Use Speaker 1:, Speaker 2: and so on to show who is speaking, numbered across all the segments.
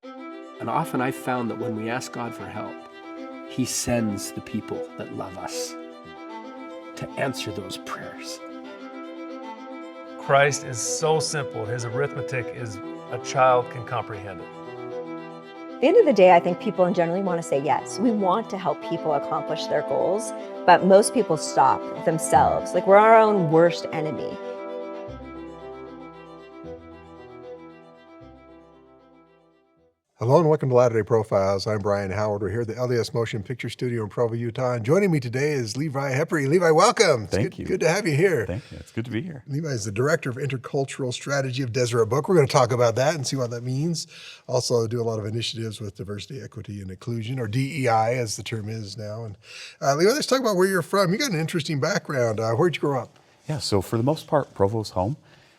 Speaker 1: And often I've found that when we ask God for help, He sends the people that love us to answer those prayers.
Speaker 2: Christ is so simple. His arithmetic is a child can comprehend it.
Speaker 3: At the end of the day, I think people generally want to say yes. We want to help people accomplish their goals, but most people stop themselves. Like, we're our own worst enemy.
Speaker 4: Hello and welcome to Latter-day Profiles. I'm Brian Howard. We're here at the LDS Motion Picture Studio in Provo, Utah. And joining me today is Levi Heperi. Levi, welcome.
Speaker 5: Thank you.
Speaker 4: Good to have you here.
Speaker 5: Thank you. It's good to be here.
Speaker 4: Levi is the Director of Intercultural Strategy of Deseret Book. We're going to talk about that and see what that means. Also do a lot of initiatives with diversity, equity, and inclusion, or DEI as the term is now. And Levi, let's talk about where you're from. You got an interesting background. Where'd you grow up?
Speaker 5: Yeah, so for the most part, Provo's home.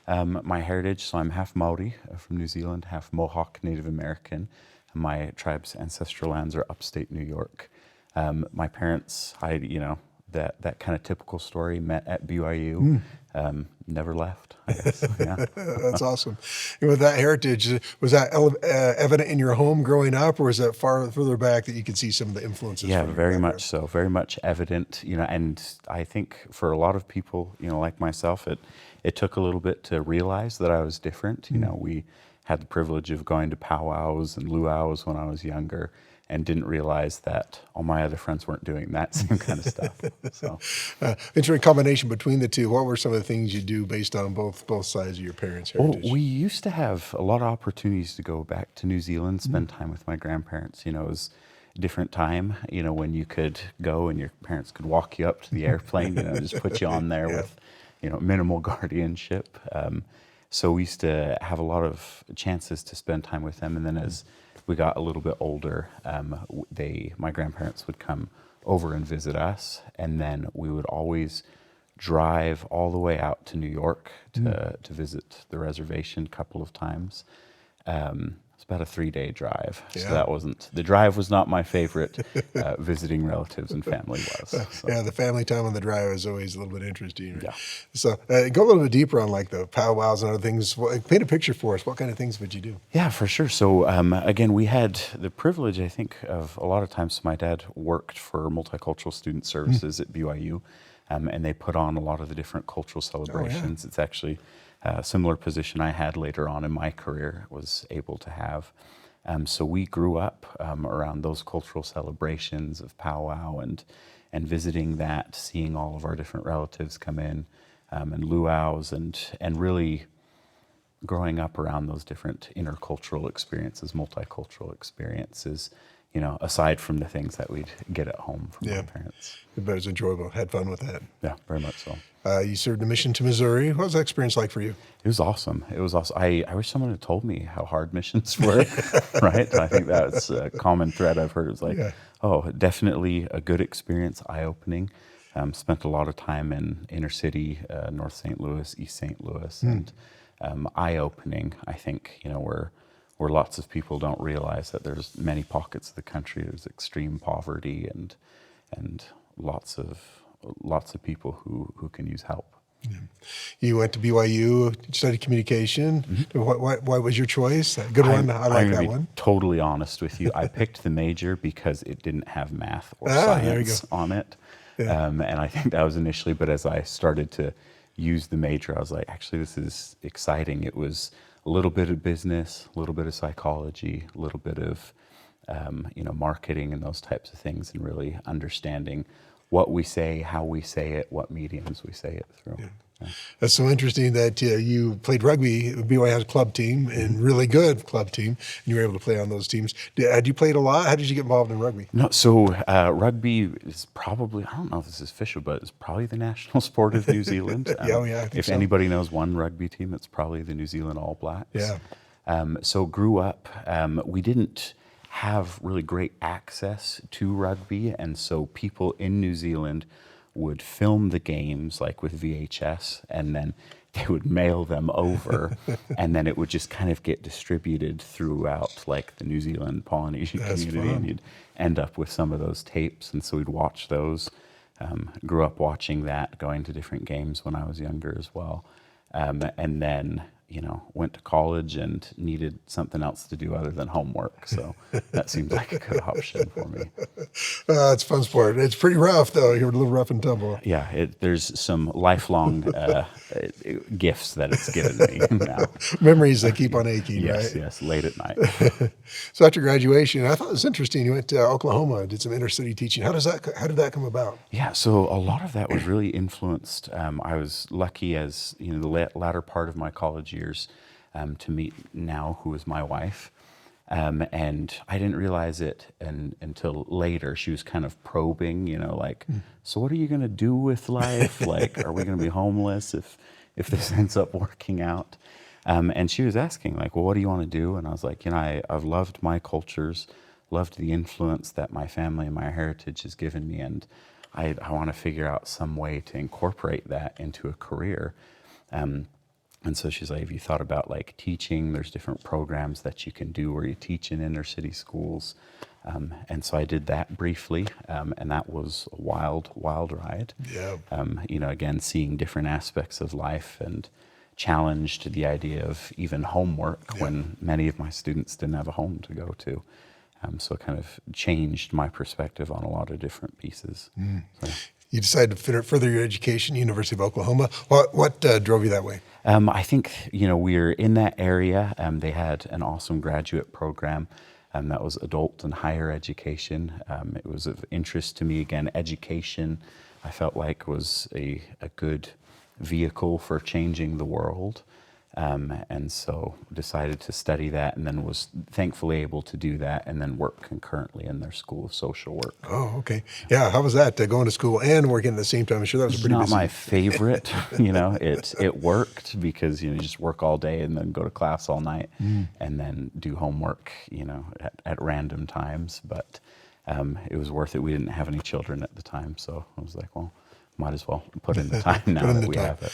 Speaker 5: My heritage, so I'm half Māori from New Zealand, half Mohawk Native American. My tribe's ancestral lands are upstate New York. My parents, that kind of typical story, met at BYU, never left, I guess. Yeah.
Speaker 4: That's awesome. And with that heritage, was that evident in your home growing up, or is that further back that you could see some of the influences?
Speaker 5: Yeah, very much so. Very much evident, and I think for a lot of people, like myself, it took a little bit to realize that I was different. We had the privilege of going to powwows and luau's when I was younger, and didn't realize that all my other friends weren't doing that same kind of stuff. So,
Speaker 4: interesting combination between the two. What were some of the things you do based on both sides of your parents' heritage?
Speaker 5: We used to have a lot of opportunities to go back to New Zealand, spend time with my grandparents. It was a different time, when you could go and your parents could walk you up to the airplane, just put you on there with, minimal guardianship. So we used to have a lot of chances to spend time with them. And then as we got a little bit older, my grandparents would come over and visit us. And then we would always drive all the way out to New York to visit the reservation a couple of times. It's about a 3-day drive.
Speaker 4: Yeah.
Speaker 5: So the drive was not my favorite. Visiting relatives and family was. So.
Speaker 4: Yeah, the family time on the drive is always a little bit interesting. Right?
Speaker 5: Yeah.
Speaker 4: So go a little bit deeper on like the powwows and other things. Paint a picture for us. What kind of things would you do?
Speaker 5: Yeah, for sure. So again, we had the privilege, I think, of a lot of times my dad worked for multicultural student services at BYU, and they put on a lot of the different cultural celebrations.
Speaker 4: Oh, yeah.
Speaker 5: It's actually a similar position I had later on in my career, was able to have. So we grew up around those cultural celebrations of powwow and visiting that, seeing all of our different relatives come in, and luau's, and really growing up around those different intercultural experiences, multicultural experiences, aside from the things that we'd get at home from our parents.
Speaker 4: But it was enjoyable. Had fun with that.
Speaker 5: Yeah, very much so.
Speaker 4: You served a mission to Missouri. What was that experience like for you?
Speaker 5: It was awesome. I wish someone had told me how hard missions were, right? I think that's a common thread I've heard. It's like, definitely a good experience, eye-opening. Spent a lot of time in inner city, North St. Louis, East St. Louis, and eye-opening, I think, where lots of people don't realize that there's many pockets of the country, there's extreme poverty and lots of people who can use help.
Speaker 4: Yeah. You went to BYU, studied communication. Mm-hmm. What was your choice? A good one. I like that one.
Speaker 5: I'm totally honest with you. I picked the major because it didn't have math or science on it. Yeah. And I think that was initially, but as I started to use the major, I was like, actually, this is exciting. It was a little bit of business, a little bit of psychology, a little bit of marketing and those types of things, and really understanding what we say, how we say it, what mediums we say it through.
Speaker 4: Yeah. Yeah. That's so interesting that you played rugby. BYU has a club team, and really good club team, and you were able to play on those teams. Had you played a lot? How did you get involved in rugby?
Speaker 5: No, so rugby is probably, I don't know if this is official, but it's probably the national sport of New Zealand. If anybody knows one rugby team, it's probably the New Zealand All Blacks.
Speaker 4: Yeah.
Speaker 5: So grew up, we didn't have really great access to rugby, and so people in New Zealand would film the games like with VHS, and then they would mail them over, and then it would just kind of get distributed throughout like the New Zealand Polynesian community, and you'd end up with some of those tapes, and so we'd watch those. Grew up watching that, going to different games when I was younger as well, and then went to college and needed something else to do other than homework. So that seemed like a good option for me.
Speaker 4: It's a fun sport. It's pretty rough, though. You're a little rough and tumble.
Speaker 5: Yeah, there's some lifelong gifts that it's given me now.
Speaker 4: Memories that keep on aching,
Speaker 5: Yes,
Speaker 4: right?
Speaker 5: yes, late at night.
Speaker 4: So after graduation, I thought it was interesting. You went to Oklahoma, did some inner city teaching. How did that come about?
Speaker 5: Yeah, so a lot of that was really influenced. I was lucky as the latter part of my college years to meet now who is my wife. And I didn't realize it until later. She was kind of probing, so what are you going to do with life? Like, are we going to be homeless if this ends up working out? And she was asking, like, well, what do you want to do? And I was like, I've loved my cultures, loved the influence that my family and my heritage has given me, and I want to figure out some way to incorporate that into a career. And so she's like, have you thought about like teaching? There's different programs that you can do where you teach in inner city schools. And so I did that briefly, and that was a wild, wild ride.
Speaker 4: Yeah.
Speaker 5: Again, seeing different aspects of life and challenged the idea of even homework when many of my students didn't have a home to go to. So it kind of changed my perspective on a lot of different pieces. So.
Speaker 4: You decided to further your education, University of Oklahoma. What drove you that way?
Speaker 5: I think, we're in that area. They had an awesome graduate program that was adult and higher education. It was of interest to me. Again, education, I felt like was a good vehicle for changing the world. And so decided to study that, and then was thankfully able to do that and then work concurrently in their School of Social Work.
Speaker 4: Oh, okay. Yeah, how was that, going to school and working at the same time? I'm sure that was pretty
Speaker 5: Not
Speaker 4: busy.
Speaker 5: my favorite, it worked because, you just work all day and then go to class all night and then do homework, at random times. But it was worth it. We didn't have any children at the time, so I was like, well, might as well put in the time now that we have it.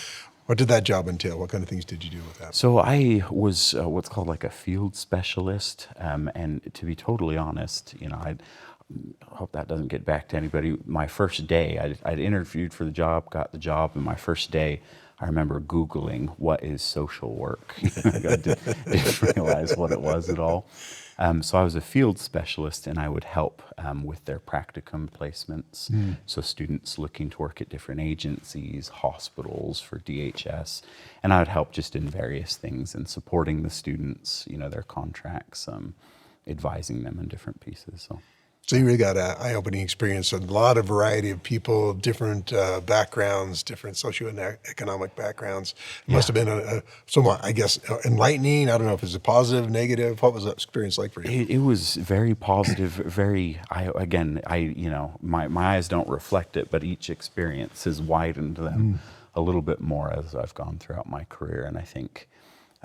Speaker 4: What did that job entail? What kind of things did you do with that?
Speaker 5: So I was what's called like a field specialist, and to be totally honest, I hope that doesn't get back to anybody. My first day, I'd interviewed for the job, got the job, and my first day, I remember Googling what is social work. I didn't realize what it was at all. So I was a field specialist, and I would help with their practicum placements. So students looking to work at different agencies, hospitals for DHS, and I would help just in various things and supporting the students, their contracts, advising them in different pieces.
Speaker 4: So you really got an eye-opening experience. A lot of variety of people, different backgrounds, different socioeconomic backgrounds. It must have been a somewhat, I guess, enlightening. I don't know if it's a positive, negative. What was that experience like for you?
Speaker 5: It was very positive. My eyes don't reflect it, but each experience has widened them a little bit more as I've gone throughout my career. And I think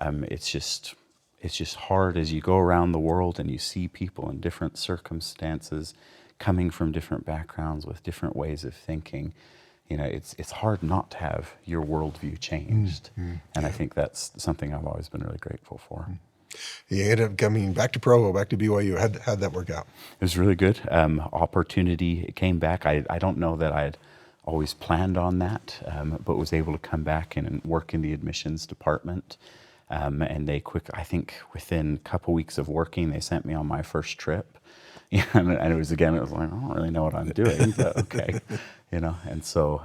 Speaker 5: it's just hard as you go around the world and you see people in different circumstances, coming from different backgrounds with different ways of thinking. It's hard not to have your worldview changed. And I think that's something I've always been really grateful for.
Speaker 4: You ended up coming back to Provo, back to BYU. How'd that work out?
Speaker 5: It was really good. Opportunity came back. I don't know that I'd always planned on that, but was able to come back and work in the admissions department. And I think within a couple weeks of working, they sent me on my first trip. And it was like, I don't really know what I'm doing, but okay. And so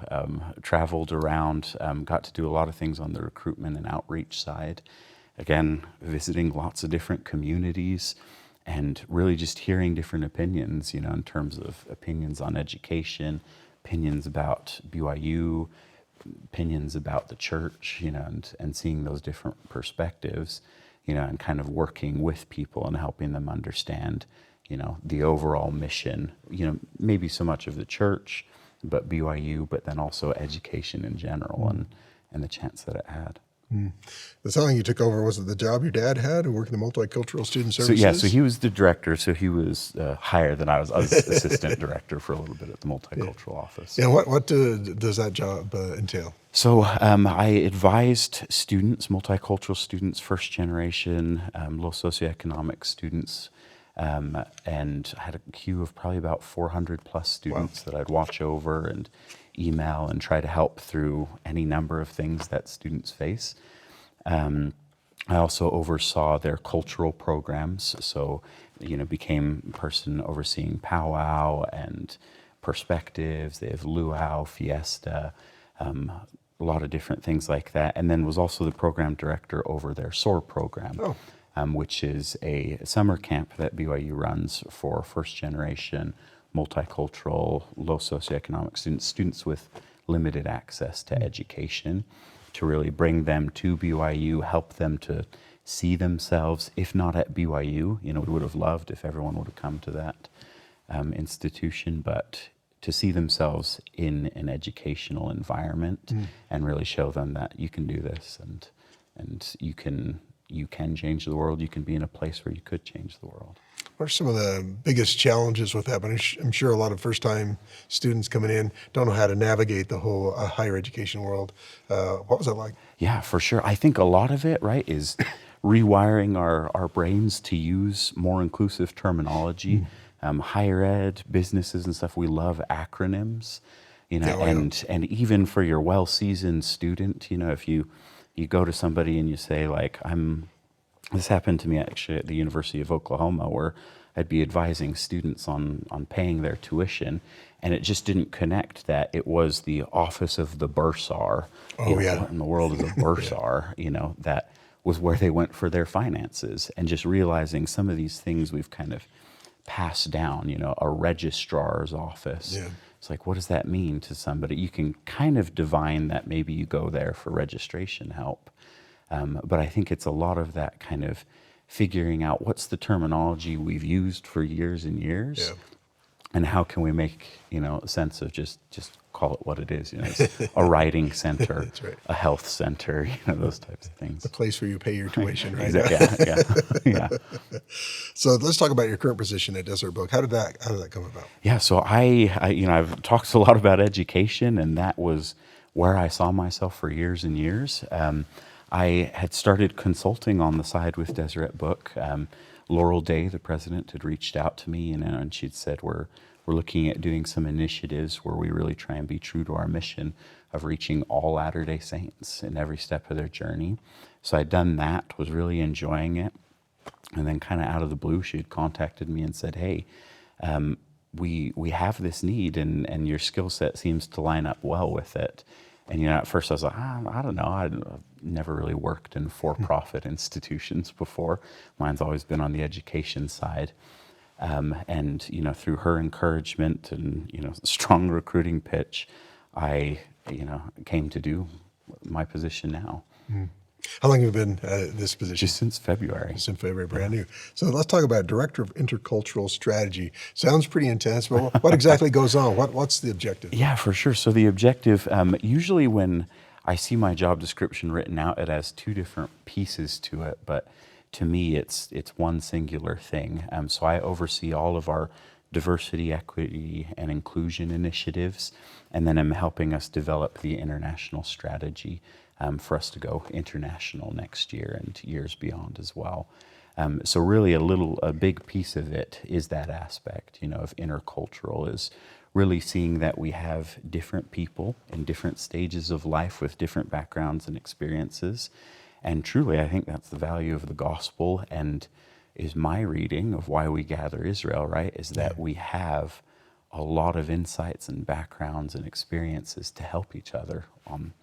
Speaker 5: traveled around, got to do a lot of things on the recruitment and outreach side. Again, visiting lots of different communities and really just hearing different opinions, in terms of opinions on education, opinions about BYU, opinions about the church, and seeing those different perspectives, and kind of working with people and helping them understand, the overall mission, maybe so much of the church, but BYU, but then also education in general and the chance that it had.
Speaker 4: The something you took over, was it the job your dad had who worked in the multicultural student services?
Speaker 5: So he was the director, so he was higher than I was. I was assistant director for a little bit at the multicultural office.
Speaker 4: Yeah, what does that job entail?
Speaker 5: So I advised students, multicultural students, first generation, low socioeconomic students, and I had a queue of probably about 400 plus students that I'd watch over and email and try to help through any number of things that students face. I also oversaw their cultural programs. So, became a person overseeing powwow and perspectives. They have luau, fiesta, a lot of different things like that. And then was also the program director over their SOAR program, which is a summer camp that BYU runs for first generation, multicultural, low socioeconomic students with limited access to education, to really bring them to BYU, help them to see themselves, if not at BYU. We would have loved if everyone would have come to that institution, but to see themselves in an educational environment and really show them that you can do this and you can change the world. You can be in a place where you could change the world.
Speaker 4: What are some of the biggest challenges with that? But I'm sure a lot of first-time students coming in don't know how to navigate the whole higher education world. What was that like?
Speaker 5: Yeah, for sure. I think a lot of it, right, is rewiring our brains to use more inclusive terminology. Higher ed, businesses and stuff, we love acronyms, and even for your well-seasoned student, if you go to somebody and you say, like, this happened to me actually at the University of Oklahoma, where I'd be advising students on paying their tuition, and it just didn't connect that it was the office of the bursar. What in the world is a bursar? That was where they went for their finances, and just realizing some of these things we've kind of passed down, a registrar's office. Yeah. It's like, what does that mean to somebody? You can kind of divine that maybe you go there for registration help. But I think it's a lot of that kind of figuring out what's the terminology we've used for years and years, and how can we make, sense of just call it what it is. It's a writing center, that's right. A health center, those types of things.
Speaker 4: The place where you pay your tuition, right?
Speaker 5: Exactly. Yeah.
Speaker 4: So let's talk about your current position at Deseret Book. How did that come about?
Speaker 5: Yeah. So I've talked a lot about education, and that was where I saw myself for years and years. I had started consulting on the side with Deseret Book. Laurel Day, the president, had reached out to me, and she'd said, we're looking at doing some initiatives where we really try and be true to our mission of reaching all Latter-day Saints in every step of their journey. So I'd done that, was really enjoying it. And then kind of out of the blue, she had contacted me and said, hey, we have this need, and your skill set seems to line up well with it. And at first I was like, I don't know. I've never really worked in for-profit institutions before. Mine's always been on the education side. And through her encouragement and strong recruiting pitch, I came to do my position now.
Speaker 4: How long have you been at this position?
Speaker 5: Just since February.
Speaker 4: Since February, brand new. So let's talk about Director of Intercultural Strategy. Sounds pretty intense, but what exactly goes on? What's the objective?
Speaker 5: Yeah, for sure. So the objective, usually when I see my job description written out, it has two different pieces to it, but to me, it's one singular thing. So I oversee all of our diversity, equity, and inclusion initiatives, and then I'm helping us develop the international strategy for us to go international next year and years beyond as well. So really a big piece of it is that aspect, of intercultural, is really seeing that we have different people in different stages of life with different backgrounds and experiences. And truly, I think that's the value of the gospel, and is my reading of why we gather Israel, right? Is that we have a lot of insights and backgrounds and experiences to help each other on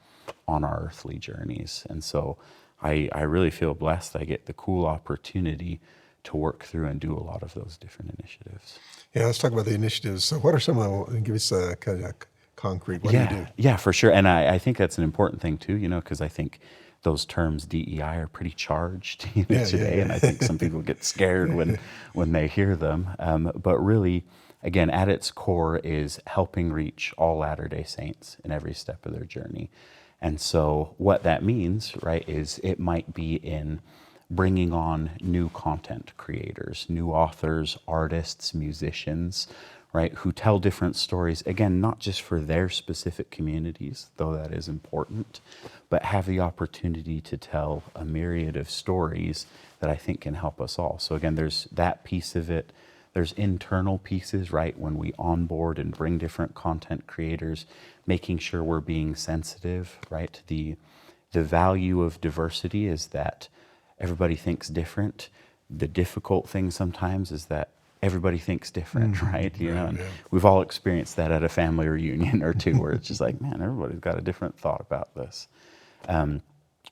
Speaker 5: our earthly journeys. And so I really feel blessed. I get the cool opportunity to work through and do a lot of those different initiatives.
Speaker 4: Yeah, let's talk about the initiatives. So what are some of them? Give us a kind of concrete, what do you do?
Speaker 5: Yeah, for sure. And I think that's an important thing too, because I think those terms DEI are pretty charged today. And I think some people get scared when they hear them. But really, again, at its core is helping reach all Latter-day Saints in every step of their journey. And so what that means, right, is it might be in bringing on new content creators, new authors, artists, musicians, right, who tell different stories, again, not just for their specific communities, though that is important, but have the opportunity to tell a myriad of stories that I think can help us all. So again, there's that piece of it. There's internal pieces, right, when we onboard and bring different content creators, making sure we're being sensitive, right? The value of diversity is that everybody thinks different. The difficult thing sometimes is that everybody thinks different, right? You know, and we've all experienced that at a family reunion or two, where it's just like, man, everybody's got a different thought about this.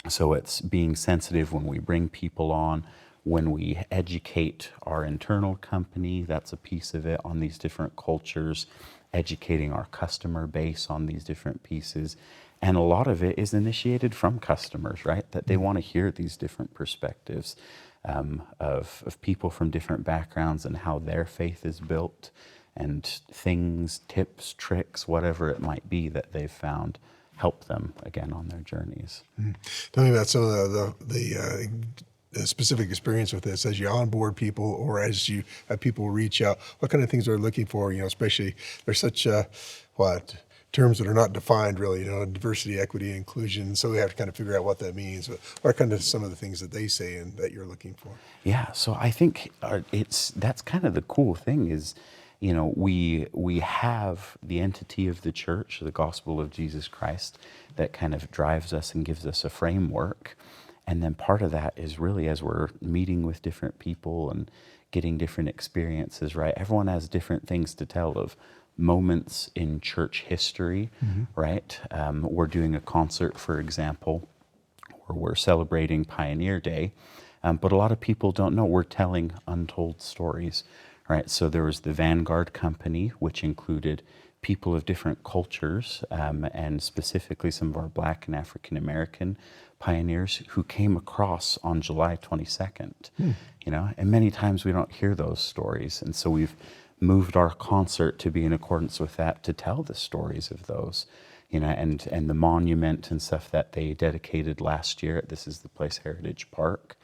Speaker 5: So it's being sensitive when we bring people on, when we educate our internal company, that's a piece of it, on these different cultures, educating our customer base on these different pieces. And a lot of it is initiated from customers, right? That they want to hear these different perspectives of people from different backgrounds and how their faith is built, and things, tips, tricks, whatever it might be that they've found help them again on their journeys.
Speaker 4: Tell me about some of the specific experience with this as you onboard people, or as you have people reach out. What kind of things are they looking for? You know, especially there's such terms that are not defined really. You know, diversity, equity, inclusion. So we have to kind of figure out what that means. But what are kind of some of the things that they say and that you're looking for?
Speaker 5: Yeah. So I think that's kind of the cool thing is, you know, we have the entity of the church, the gospel of Jesus Christ, that kind of drives us and gives us a framework. And then part of that is really as we're meeting with different people and getting different experiences, right? Everyone has different things to tell of moments in church history, right? We're doing a concert, for example, where we're celebrating Pioneer Day, but a lot of people don't know we're telling untold stories, right? So there was the Vanguard Company, which included people of different cultures, and specifically some of our Black and African American pioneers who came across on July 22nd, you know, and many times we don't hear those stories. And so we've moved our concert to be in accordance with that, to tell the stories of those, you know, and the monument and stuff that they dedicated last year. This is the Place Heritage Park.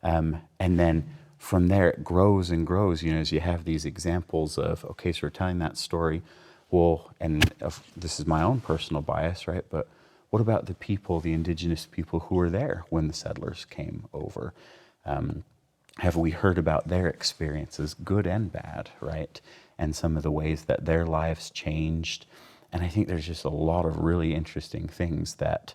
Speaker 5: And then from there it grows and grows, you know, as you have these examples of, okay, so we're telling that story. Well, and this is my own personal bias, right? But what about the people, the indigenous people who were there when the settlers came over? Have we heard about their experiences, good and bad, right? And some of the ways that their lives changed. And I think there's just a lot of really interesting things that,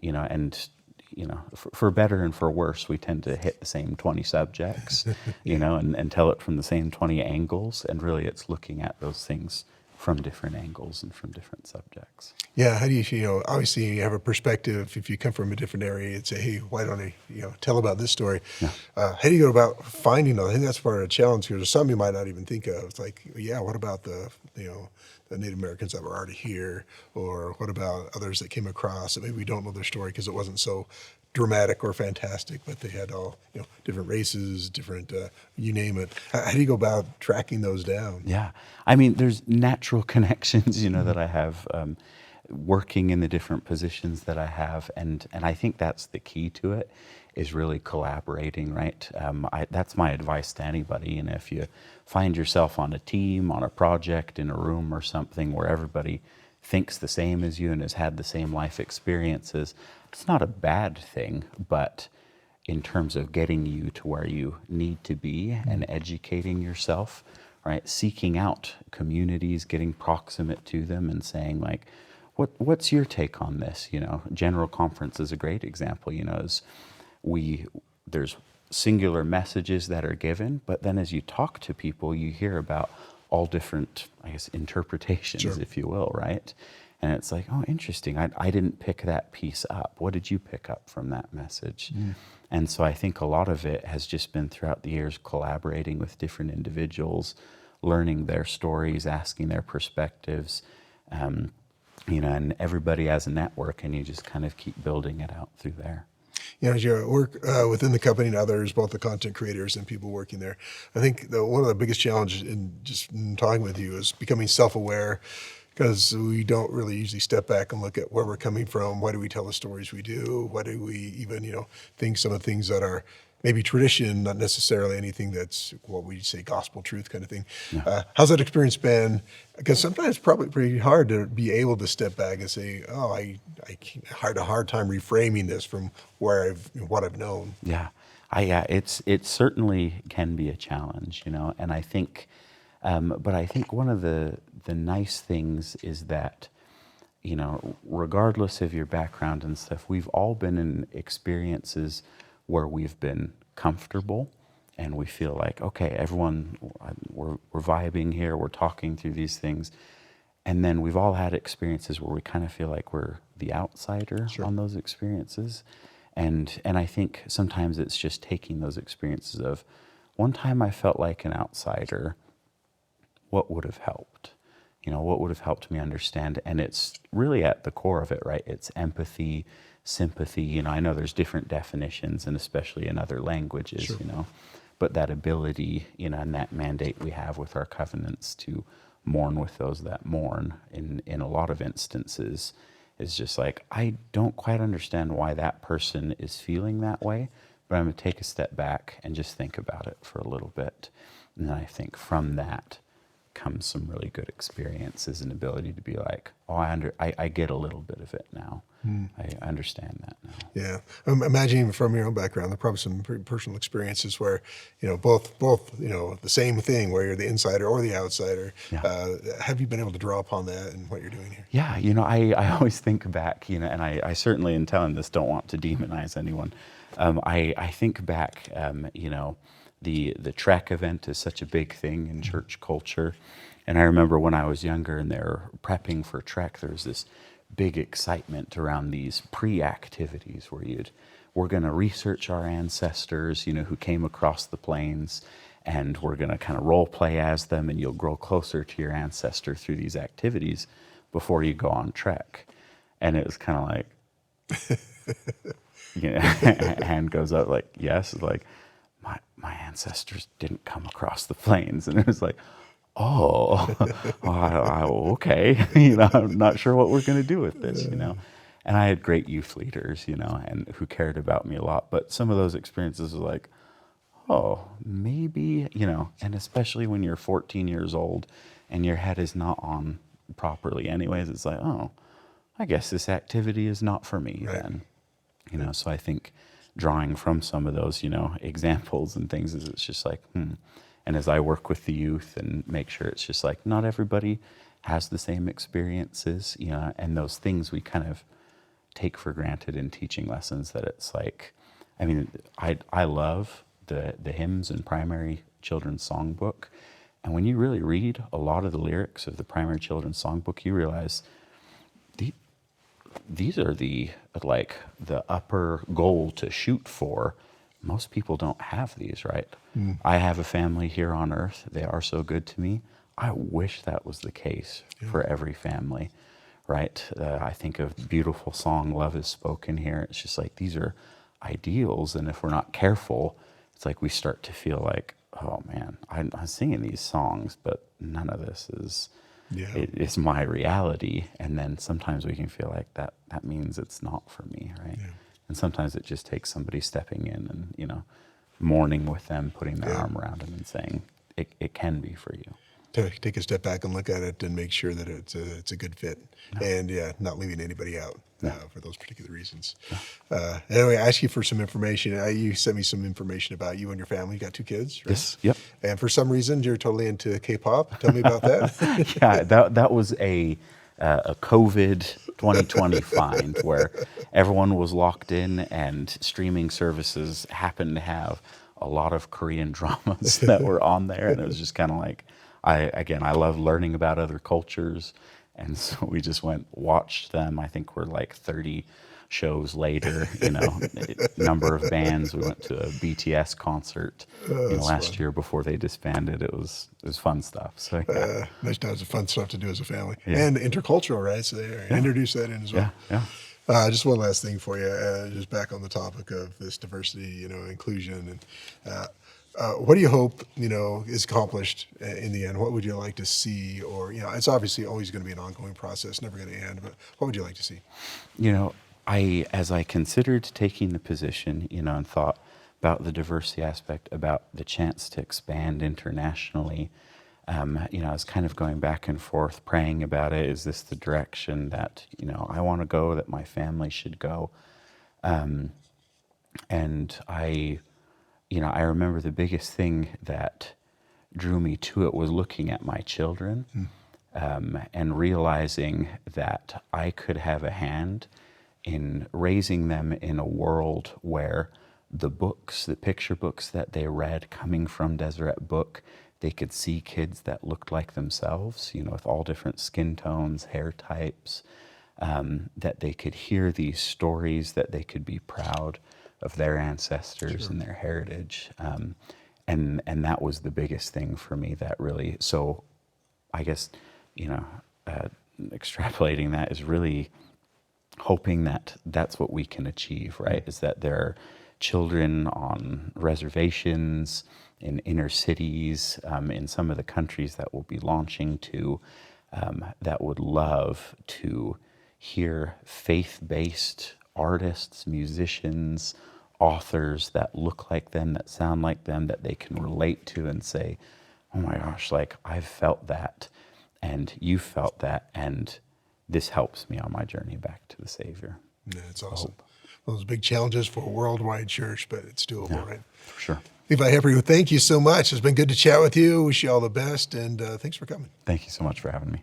Speaker 5: you know, and, you know, for better and for worse, we tend to hit the same 20 subjects, you know, and tell it from the same 20 angles. And really it's looking at those things from different angles and from different subjects.
Speaker 4: Yeah, how do you know, obviously you have a perspective if you come from a different area and say, hey, why don't I, you know, tell about this story?
Speaker 5: Yeah.
Speaker 4: How do you go about finding those? I think that's part of the challenge here. There's some you might not even think of. It's like, yeah, what about the, you know, the Native Americans that were already here? Or what about others that came across that maybe we don't know their story because it wasn't so dramatic or fantastic, but they had all, you know, different races, different, you name it. How do you go about tracking those down?
Speaker 5: Yeah, I mean, there's natural connections, you know, that I have working in the different positions that I have, and I think that's the key to it, is really collaborating, right? That's my advice to anybody. And if you find yourself on a team, on a project, in a room or something where everybody thinks the same as you and has had the same life experiences, it's not a bad thing, but in terms of getting you to where you need to be and educating yourself, right? Seeking out communities, getting proximate to them and saying like, what's your take on this? You know, General Conference is a great example, you know, there's singular messages that are given, but then as you talk to people, you hear about all different, I guess, interpretations,
Speaker 4: Sure.
Speaker 5: if you will, right? And it's like, oh, interesting. I didn't pick that piece up. What did you pick up from that message? And so I think a lot of it has just been throughout the years collaborating with different individuals, learning their stories, asking their perspectives, you know, and everybody has a network, and you just kind of keep building it out through there.
Speaker 4: You know, as you work within the company and others, both the content creators and people working there, I think one of the biggest challenges in talking with you is becoming self-aware, because we don't really usually step back and look at where we're coming from. Why do we tell the stories we do? Why do we even, you know, think some of the things that are maybe tradition, not necessarily anything that's what we say gospel truth kind of thing. Yeah. How's that experience been? Because sometimes it's probably pretty hard to be able to step back and say, oh, I had a hard time reframing this from what I've known.
Speaker 5: Yeah, it certainly can be a challenge, you know, and I think, but I think one of the nice things is that, you know, regardless of your background and stuff, we've all been in experiences where we've been comfortable and we feel like, okay, everyone, we're vibing here, we're talking through these things. And then we've all had experiences where we kind of feel like we're the outsider on those experiences. And I think sometimes it's just taking those experiences of, one time I felt like an outsider, what would have helped? You know, what would have helped me understand? And it's really at the core of it, right? It's empathy, sympathy. You know, I know there's different definitions, and especially in other languages, you know, but that ability, you know, and that mandate we have with our covenants to mourn with those that mourn in a lot of instances is just like, I don't quite understand why that person is feeling that way, but I'm going to take a step back and just think about it for a little bit. And then I think from that comes some really good experiences and ability to be like, oh, I get a little bit of it now. I understand that now.
Speaker 4: Yeah, I'm imagining from your own background, there are probably some pretty personal experiences where, you know, both, you know, the same thing where you're the insider or the outsider. Have you been able to draw upon that and what you're doing here?
Speaker 5: Yeah, you know, I always think back, you know, and I certainly in telling this don't want to demonize anyone. I think back, you know, the Trek event is such a big thing in church culture. And I remember when I was younger and they were prepping for Trek, there was this big excitement around these pre-activities where we're going to research our ancestors, you know, who came across the plains, and we're going to kind of role play as them, and you'll grow closer to your ancestor through these activities before you go on Trek. And it was kind of like, you know, hand goes up like, yes, like, my ancestors didn't come across the plains. And it was like, oh, okay. You know, I'm not sure what we're going to do with this, you know. And I had great youth leaders, you know, and who cared about me a lot. But some of those experiences were like, oh, maybe, you know, and especially when you're 14 years old and your head is not on properly anyways, it's like, oh, I guess this activity is not for me then. You know, so I think drawing from some of those, you know, examples and things is it's just like, And as I work with the youth and make sure it's just like, not everybody has the same experiences, you know, and those things we kind of take for granted in teaching lessons, that it's like, I mean, I love the hymns in primary children's songbook. And when you really read a lot of the lyrics of the primary children's songbook, you realize these are the upper goal to shoot for. Most people don't have these, right? I have a family here on earth. They are so good to me. I wish that was the case for every family, right? I think of the beautiful song, Love is Spoken here. It's just like, these are ideals. And if we're not careful, it's like we start to feel like, oh man, I'm singing these songs, but none of this is it's my reality. And then sometimes we can feel like that means it's not for me, right? And sometimes it just takes somebody stepping in and, you know, mourning with them, putting their arm around them and saying, it can be for you.
Speaker 4: Take a step back and look at it and make sure that it's a good fit, and not leaving anybody out for those particular reasons. Anyway, I asked you for some information. You sent me some information about you and your family. You got 2 kids, right?
Speaker 5: Yes. Yep.
Speaker 4: And for some reason, you're totally into K-pop. Tell me about that.
Speaker 5: Yeah, that was a COVID 2020 find where everyone was locked in, and streaming services happened to have a lot of Korean dramas that were on there, and it was just kind of like, I love learning about other cultures, and so we just watched them. I think we're like 30 shows later, you know, number of bands. We went to a BTS concert last year before they disbanded. It was fun stuff. So
Speaker 4: nice times of fun stuff to do as a family, and intercultural, right? So they introduce that in as well. Just one last thing for you, just back on the topic of this diversity, you know, inclusion, and what do you hope, you know, is accomplished in the end? What would you like to see? Or, you know, it's obviously always going to be an ongoing process, never going to end, but what would you like to see?
Speaker 5: You know, as I considered taking the position, you know, and thought about the diversity aspect, about the chance to expand internationally, you know, I was kind of going back and forth, praying about it. Is this the direction that, you know, I want to go, that my family should go? And I remember the biggest thing that drew me to it was looking at my children and realizing that I could have a hand in raising them in a world where the books, the picture books that they read coming from Deseret Book, they could see kids that looked like themselves, you know, with all different skin tones, hair types, that they could hear these stories, that they could be proud of their ancestors and their heritage. And that was the biggest thing for me that really, so I guess, you know, extrapolating that is really hoping that that's what we can achieve, right? Is that there are children on reservations, in inner cities, in some of the countries that we'll be launching to, that would love to hear faith-based artists, musicians, authors that look like them, that sound like them, that they can relate to and say, oh my gosh, like I've felt that and you felt that, and this helps me on my journey back to the Savior.
Speaker 4: Yeah, it's awesome. Those big challenges for a worldwide church, but it's doable, right?
Speaker 5: For sure.
Speaker 4: Levi Heperi, well, thank you so much. It's been good to chat with you. Wish you all the best, and thanks for coming.
Speaker 5: Thank you so much for having me.